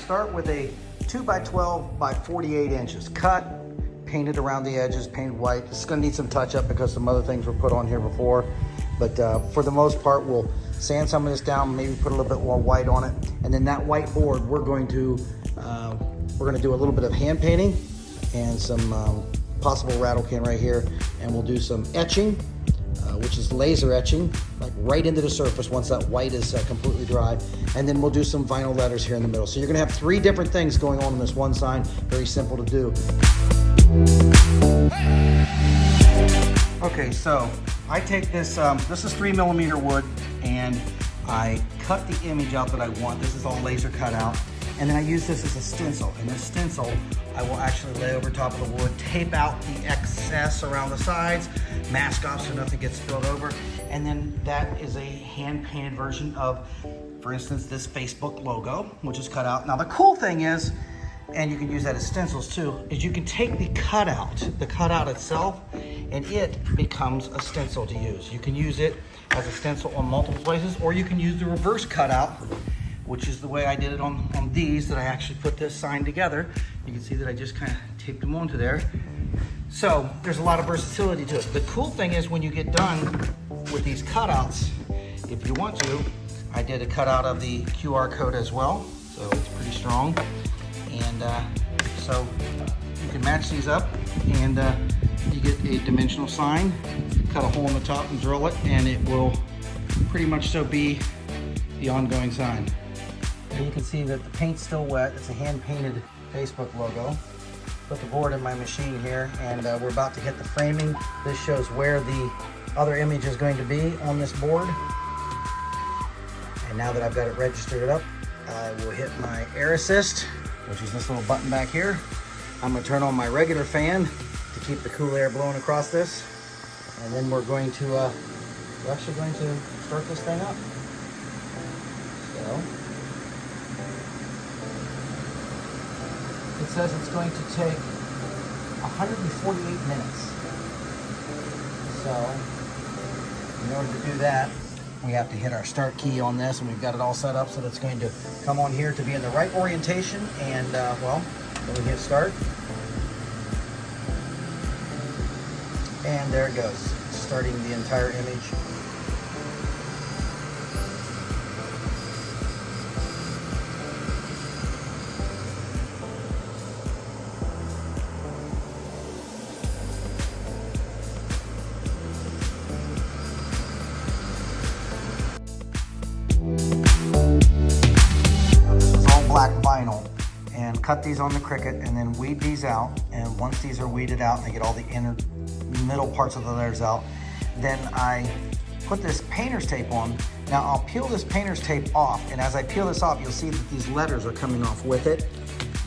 start with a 2x12 by 48 inches. Cut, painted around the edges, painted white. It's gonna need some touch up because some other things were put on here before. But for the most part, we'll sand some of this down, maybe put a little bit more white on it. And then that white board, we're gonna do a little bit of hand painting and some possible rattle can right here. And we'll do some etching, which is laser etching, like right into the surface once that white is completely dry. And then we'll do some vinyl letters here in the middle. So you're gonna have 3 different things going on in this one sign. Very simple to do. Okay, so I take this, this is 3mm wood, and I cut the image out that I want. This is all laser cut out. And then I use this as a stencil. And this stencil, I will actually lay over top of the wood, tape out the excess around the sides, mask off so nothing gets spilled over. And then that is a hand-painted version of, for instance, this Facebook logo, which is cut out. Now the cool thing is, and you can use that as stencils too, is you can take the cutout itself, and it becomes a stencil to use. You can use it as a stencil on multiple places, or you can use the reverse cutout, which is the way I did it on these, that I actually put this sign together. You can see that I just kind of taped them onto there. So there's a lot of versatility to it. The cool thing is when you get done with these cutouts, if you want to, I did a cutout of the QR code as well, so it's pretty strong. And so you can match these up, and you get a dimensional sign, cut a hole in the top and drill it, and it will pretty much so be the ongoing sign. And you can see that the paint's still wet. It's a hand-painted Facebook logo. Put the board in my machine here, and we're about to hit the framing. This shows where the other image is going to be on this board. And now that I've got it registered up, I will hit my air assist, which is this little button back here. I'm gonna turn on my regular fan to keep the cool air blowing across this. And then we're actually going to start this thing up. So, it says it's going to take 148 minutes. So, in order to do that, we have to hit our start key on this, and we've got it all set up so that it's going to come on here to be in the right orientation. And well, then we hit start. And there it goes, starting the entire image. Black vinyl, and cut these on the Cricut, and then weed these out. And once these are weeded out and I get all the middle parts of the letters out, then I put this painter's tape on. Now I'll peel this painter's tape off, and as I peel this off, you'll see that these letters are coming off with it.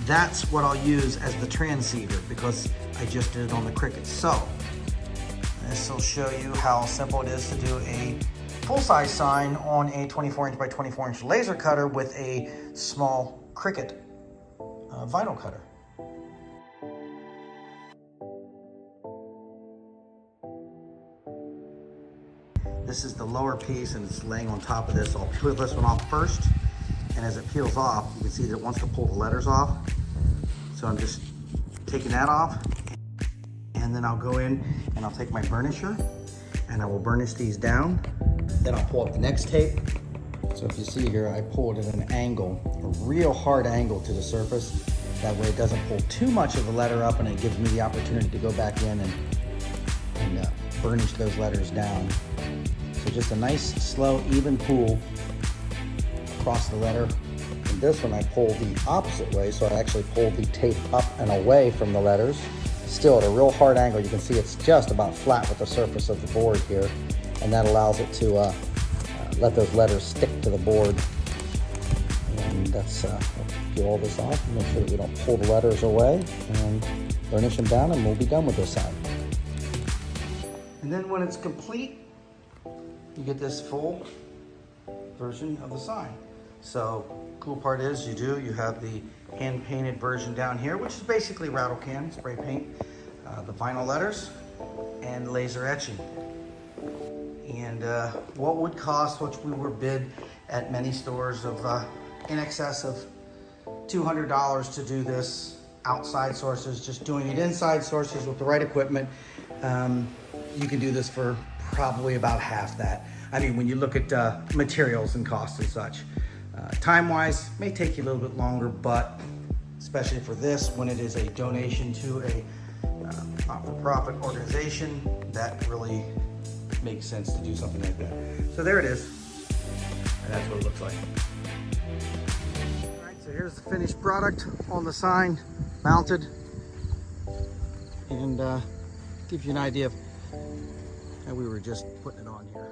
That's what I'll use as the transceiver, because I just did it on the Cricut. So this will show you how simple it is to do a full-size sign on a 24-inch by 24-inch laser cutter with a small Cricut vinyl cutter. This is the lower piece, and it's laying on top of this. I'll peel this one off first, and as it peels off, you can see that it wants to pull the letters off. So I'm just taking that off, and then I'll go in and I'll take my burnisher, and I will burnish these down. Then I'll pull up the next tape. So if you see here, I pulled it at an angle, a real hard angle to the surface. That way it doesn't pull too much of the letter up, and it gives me the opportunity to go back in and burnish those letters down. So just a nice, slow, even pull across the letter. And this one I pulled the opposite way, so I actually pulled the tape up and away from the letters. Still at a real hard angle. You can see it's just about flat with the surface of the board here, and that allows it to let those letters stick to the board. And that's, peel all this off and make sure that we don't pull the letters away, and burnish them down, and we'll be done with this side. And then when it's complete, you get this full version of the sign. So cool part is you have the hand-painted version down here, which is basically rattle can, spray paint, the vinyl letters, and laser etching. And what would cost, which we were bid at many stores, of in excess of $200 to do this outside sources. Just doing it inside sources with the right equipment, you can do this for probably about half that. I mean, when you look at materials and costs and such. Time-wise, may take you a little bit longer, but especially for this, when it is a donation to a not-for-profit organization, that really makes sense to do something like that. So there it is, and that's what it looks like. All right, so here's the finished product on the sign, mounted, and give you an idea of how we were just putting it on here.